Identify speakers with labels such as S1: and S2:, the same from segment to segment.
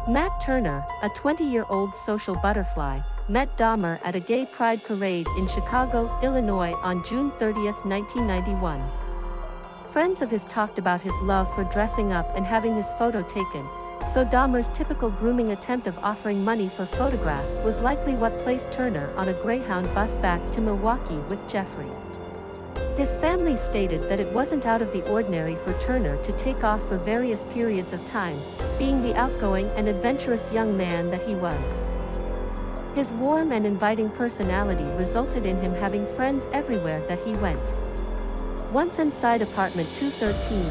S1: Matt Turner, a 20-year-old social butterfly, met Dahmer at a gay pride parade in Chicago, Illinois on June 30, 1991. Friends of his talked about his love for dressing up and having his photo taken, so Dahmer's typical grooming attempt of offering money for photographs was likely what placed Turner on a Greyhound bus back to Milwaukee with Jeffrey. His family stated that it wasn't out of the ordinary for Turner to take off for various periods of time, being the outgoing and adventurous young man that he was. His warm and inviting personality resulted in him having friends everywhere that he went. Once inside apartment 213,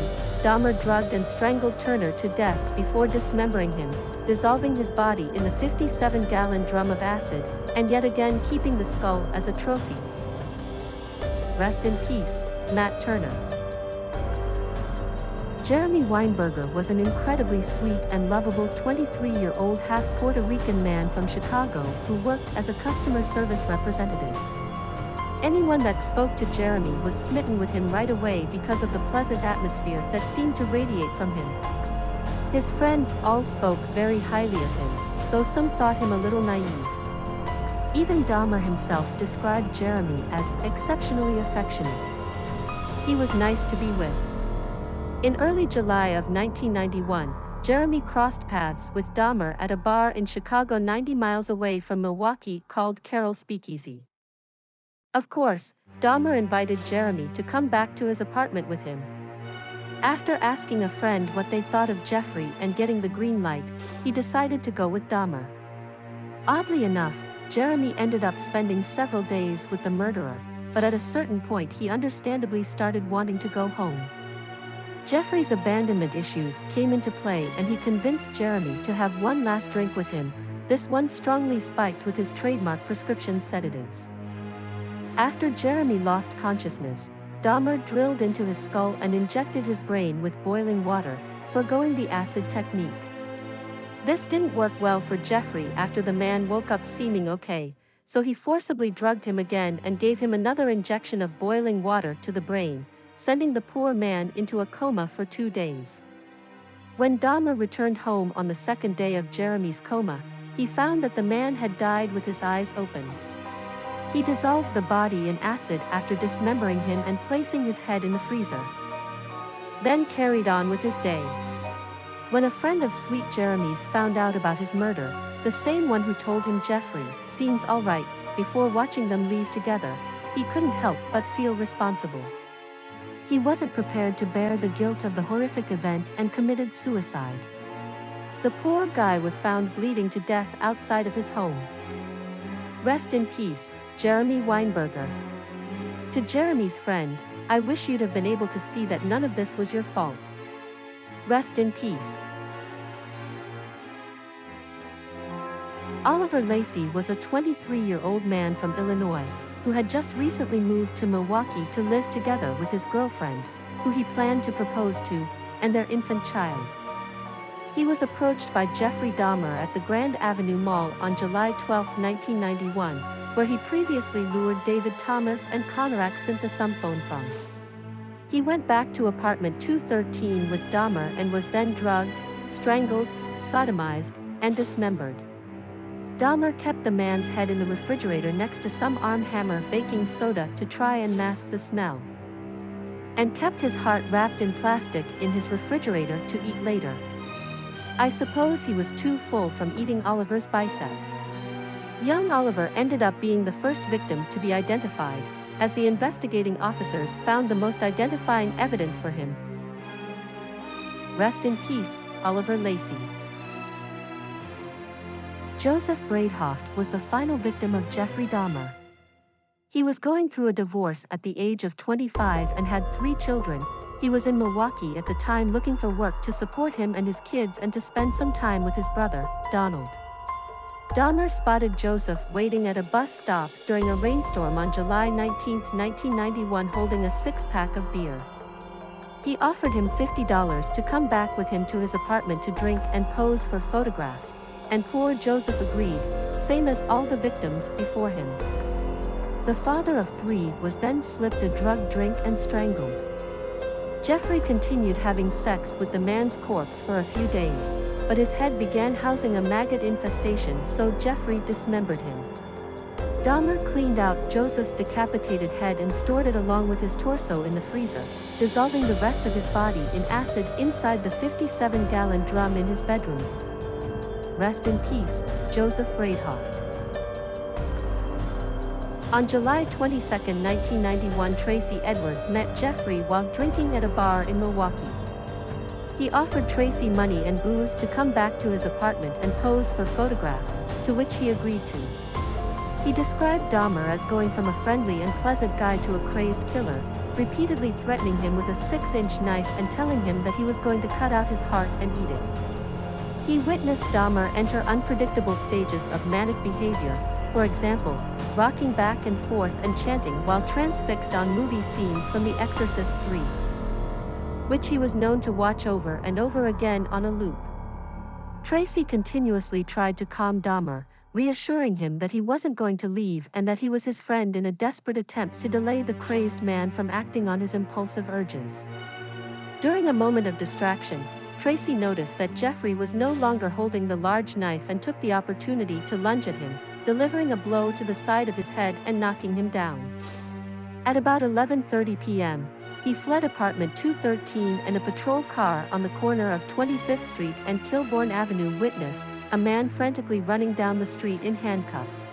S1: Dahmer drugged and strangled Turner to death before dismembering him, dissolving his body in a 57-gallon drum of acid, and yet again keeping the skull as a trophy. Rest in peace, Matt Turner. Jeremy Weinberger was an incredibly sweet and lovable 23-year-old half Puerto Rican man from Chicago who worked as a customer service representative. Anyone that spoke to Jeremy was smitten with him right away because of the pleasant atmosphere that seemed to radiate from him. His friends all spoke very highly of him, though some thought him a little naive. Even Dahmer himself described Jeremy as exceptionally affectionate. He was nice to be with. In early July of 1991, Jeremy crossed paths with Dahmer at a bar in Chicago 90 miles away from Milwaukee called Carol's Speakeasy. Of course, Dahmer invited Jeremy to come back to his apartment with him. After asking a friend what they thought of Jeffrey and getting the green light, he decided to go with Dahmer. Oddly enough, Jeremy ended up spending several days with the murderer, but at a certain point he understandably started wanting to go home. Jeffrey's abandonment issues came into play and he convinced Jeremy to have one last drink with him, this one strongly spiked with his trademark prescription sedatives. After Jeremy lost consciousness, Dahmer drilled into his skull and injected his brain with boiling water, foregoing the acid technique. This didn't work well for Jeffrey after the man woke up seeming okay, so he forcibly drugged him again and gave him another injection of boiling water to the brain, sending the poor man into a coma for 2 days. When Dahmer returned home on the second day of Jeremy's coma, he found that the man had died with his eyes open. He dissolved the body in acid after dismembering him and placing his head in the freezer. Then carried on with his day. When a friend of sweet Jeremy's found out about his murder, the same one who told him Jeffrey seems alright, before watching them leave together, he couldn't help but feel responsible. He wasn't prepared to bear the guilt of the horrific event and committed suicide. The poor guy was found bleeding to death outside of his home. Rest in peace, Jeremy Weinberger. To Jeremy's friend, I wish you'd have been able to see that none of this was your fault. Rest in peace. Oliver Lacey was a 23-year-old man from Illinois, who had just recently moved to Milwaukee to live together with his girlfriend, who he planned to propose to, and their infant child. He was approached by Jeffrey Dahmer at the Grand Avenue Mall on July 12, 1991, where he previously lured David Thomas and Konarak Synthesumphone from. He went back to apartment 213 with Dahmer and was then drugged, strangled, sodomized, and dismembered. Dahmer kept the man's head in the refrigerator next to some Arm Hammer baking soda to try and mask the smell, and kept his heart wrapped in plastic in his refrigerator to eat later. I suppose he was too full from eating Oliver's bicep. Young Oliver ended up being the first victim to be identified, as the investigating officers found the most identifying evidence for him. Rest in peace, Oliver Lacey. Joseph Bradehoft was the final victim of Jeffrey Dahmer. He was going through a divorce at the age of 25 and had 3 children. He was in Milwaukee at the time looking for work to support him and his kids and to spend some time with his brother, Donald. Dahmer spotted Joseph waiting at a bus stop during a rainstorm on July 19, 1991 holding a 6-pack of beer. He offered him $50 to come back with him to his apartment to drink and pose for photographs, and poor Joseph agreed, same as all the victims before him. The father of 3 was then slipped a drugged drink and strangled. Jeffrey continued having sex with the man's corpse for a few days, but his head began housing a maggot infestation, so Jeffrey dismembered him. Dahmer cleaned out Joseph's decapitated head and stored it along with his torso in the freezer, dissolving the rest of his body in acid inside the 57-gallon drum in his bedroom. Rest in peace, Joseph Bradehoft. On July 22, 1991, Tracy Edwards met Jeffrey while drinking at a bar in Milwaukee. He offered Tracy money and booze to come back to his apartment and pose for photographs, to which he agreed to. He described Dahmer as going from a friendly and pleasant guy to a crazed killer, repeatedly threatening him with a 6-inch knife and telling him that he was going to cut out his heart and eat it. He witnessed Dahmer enter unpredictable stages of manic behavior, for example, rocking back and forth and chanting while transfixed on movie scenes from The Exorcist 3, which he was known to watch over and over again on a loop. Tracy continuously tried to calm Dahmer, reassuring him that he wasn't going to leave and that he was his friend in a desperate attempt to delay the crazed man from acting on his impulsive urges. During a moment of distraction, Tracy noticed that Jeffrey was no longer holding the large knife and took the opportunity to lunge at him, delivering a blow to the side of his head and knocking him down. At about 11:30 p.m., he fled apartment 213 and a patrol car on the corner of 25th Street and Kilbourne Avenue witnessed a man frantically running down the street in handcuffs.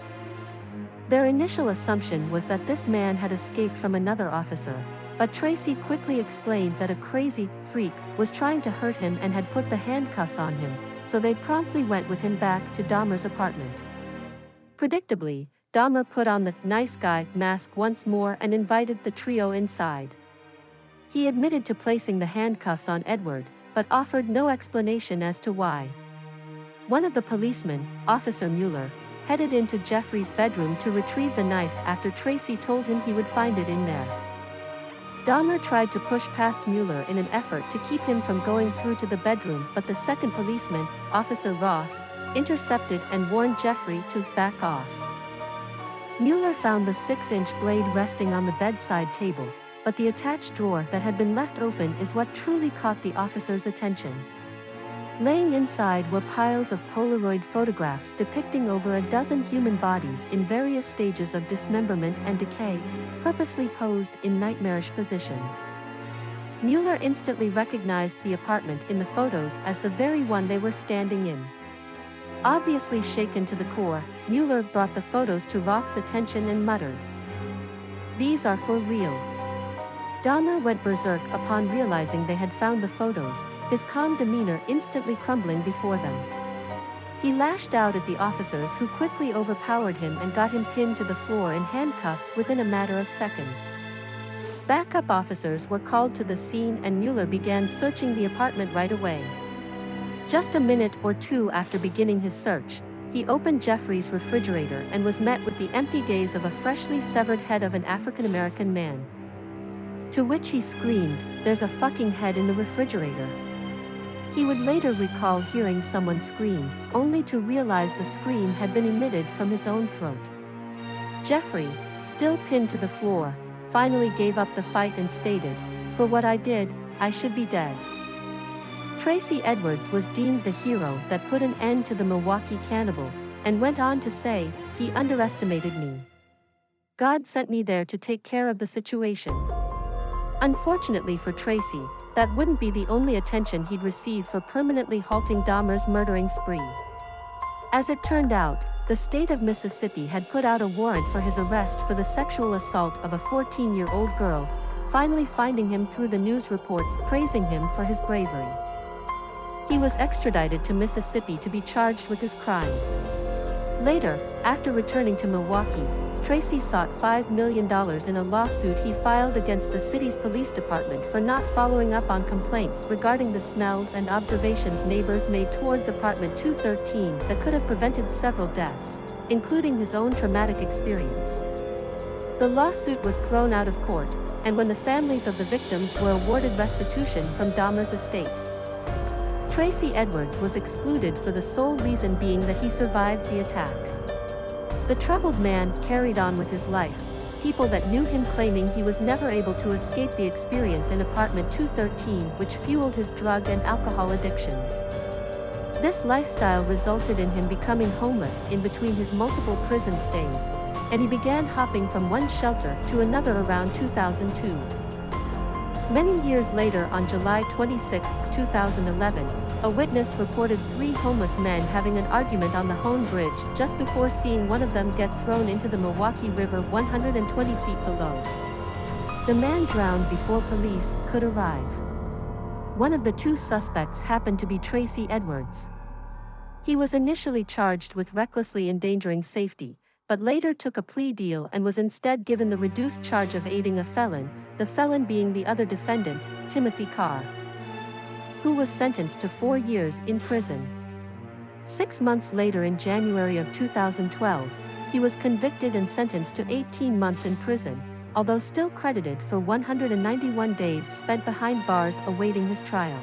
S1: Their initial assumption was that this man had escaped from another officer, but Tracy quickly explained that a crazy freak was trying to hurt him and had put the handcuffs on him, so they promptly went with him back to Dahmer's apartment. Predictably, Dahmer put on the nice guy mask once more and invited the trio inside. He admitted to placing the handcuffs on Edward, but offered no explanation as to why. One of the policemen, Officer Mueller, headed into Jeffrey's bedroom to retrieve the knife after Tracy told him he would find it in there. Dahmer tried to push past Mueller in an effort to keep him from going through to the bedroom, but the second policeman, Officer Roth, intercepted and warned Jeffrey to back off. Mueller found the 6-inch blade resting on the bedside table, but the attached drawer that had been left open is what truly caught the officer's attention. Laying inside were piles of Polaroid photographs depicting over a dozen human bodies in various stages of dismemberment and decay, purposely posed in nightmarish positions. Mueller instantly recognized the apartment in the photos as the very one they were standing in. Obviously shaken to the core, Mueller brought the photos to Roth's attention and muttered, "These are for real." Dahmer went berserk upon realizing they had found the photos, his calm demeanor instantly crumbling before them. He lashed out at the officers who quickly overpowered him and got him pinned to the floor in handcuffs within a matter of seconds. Backup officers were called to the scene and Mueller began searching the apartment right away. Just a minute or two after beginning his search, he opened Jeffrey's refrigerator and was met with the empty gaze of a freshly severed head of an African-American man. To which he screamed, "There's a fucking head in the refrigerator." He would later recall hearing someone scream, only to realize the scream had been emitted from his own throat. Jeffrey, still pinned to the floor, finally gave up the fight and stated, "For what I did, I should be dead." Tracy Edwards was deemed the hero that put an end to the Milwaukee cannibal, and went on to say, "He underestimated me. God sent me there to take care of the situation." Unfortunately for Tracy, that wouldn't be the only attention he'd receive for permanently halting Dahmer's murdering spree. As it turned out, the state of Mississippi had put out a warrant for his arrest for the sexual assault of a 14-year-old girl, finally finding him through the news reports praising him for his bravery. He was extradited to Mississippi to be charged with his crime. Later, after returning to Milwaukee, Tracy sought $5 million in a lawsuit he filed against the city's police department for not following up on complaints regarding the smells and observations neighbors made towards apartment 213 that could have prevented several deaths, including his own traumatic experience. The lawsuit was thrown out of court, and when the families of the victims were awarded restitution from Dahmer's estate, Tracy Edwards was excluded for the sole reason being that he survived the attack. The troubled man carried on with his life, people that knew him claiming he was never able to escape the experience in apartment 213, which fueled his drug and alcohol addictions. This lifestyle resulted in him becoming homeless in between his multiple prison stays, and he began hopping from one shelter to another around 2002. Many years later, on July 26, 2011, a witness reported 3 homeless men having an argument on the Hone Bridge just before seeing one of them get thrown into the Milwaukee River 120 feet below. The man drowned before police could arrive. One of the 2 suspects happened to be Tracy Edwards. He was initially charged with recklessly endangering safety, but later took a plea deal and was instead given the reduced charge of aiding a felon, the felon being the other defendant, Timothy Carr, who was sentenced to 4 years in prison. 6 months later, in January of 2012, he was convicted and sentenced to 18 months in prison, although still credited for 191 days spent behind bars awaiting his trial.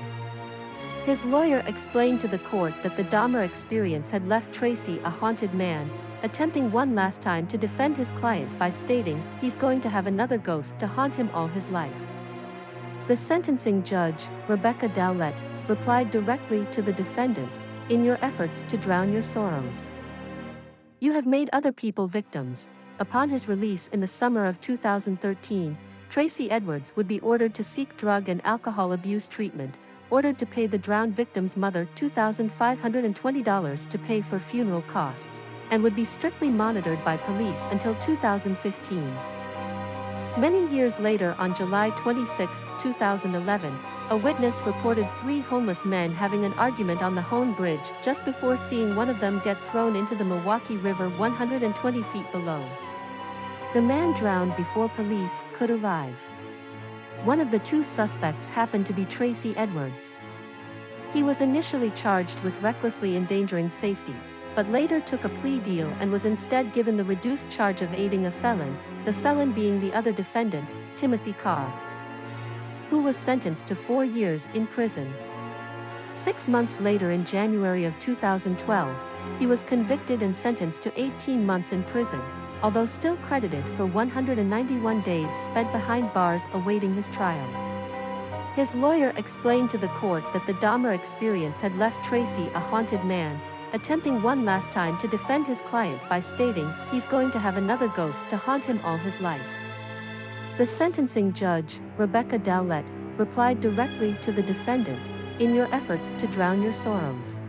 S1: His lawyer explained to the court that the Dahmer experience had left Tracy a haunted man, attempting one last time to defend his client by stating he's going to have another ghost to haunt him all his life. The sentencing judge, Rebecca Dowlett, replied directly to the defendant, "In your efforts to drown your sorrows, you have made other people victims." Upon his release in the summer of 2013, Tracy Edwards would be ordered to seek drug and alcohol abuse treatment, ordered to pay the drowned victim's mother $2,520 to pay for funeral costs, and would be strictly monitored by police until 2015. Many years later, on July 26, 2011, a witness reported 3 homeless men having an argument on the Hone Bridge just before seeing one of them get thrown into the Milwaukee River 120 feet below. The man drowned before police could arrive. One of the 2 suspects happened to be Tracy Edwards. He was initially charged with recklessly endangering safety, but later took a plea deal and was instead given the reduced charge of aiding a felon, the felon being the other defendant, Timothy Carr, who was sentenced to 4 years in prison. 6 months later, in January of 2012, he was convicted and sentenced to 18 months in prison, although still credited for 191 days spent behind bars awaiting his trial. His lawyer explained to the court that the Dahmer experience had left Tracy a haunted man, attempting one last time to defend his client by stating he's going to have another ghost to haunt him all his life. The sentencing judge, Rebecca Dowlett, replied directly to the defendant, "In your efforts to drown your sorrows,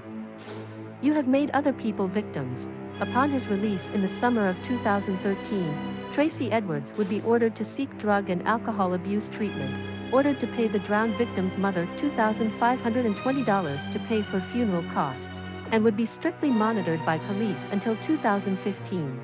S1: you have made other people victims." Upon his release in the summer of 2013, Tracy Edwards would be ordered to seek drug and alcohol abuse treatment, ordered to pay the drowned victim's mother $2,520 to pay for funeral costs, and would be strictly monitored by police until 2015.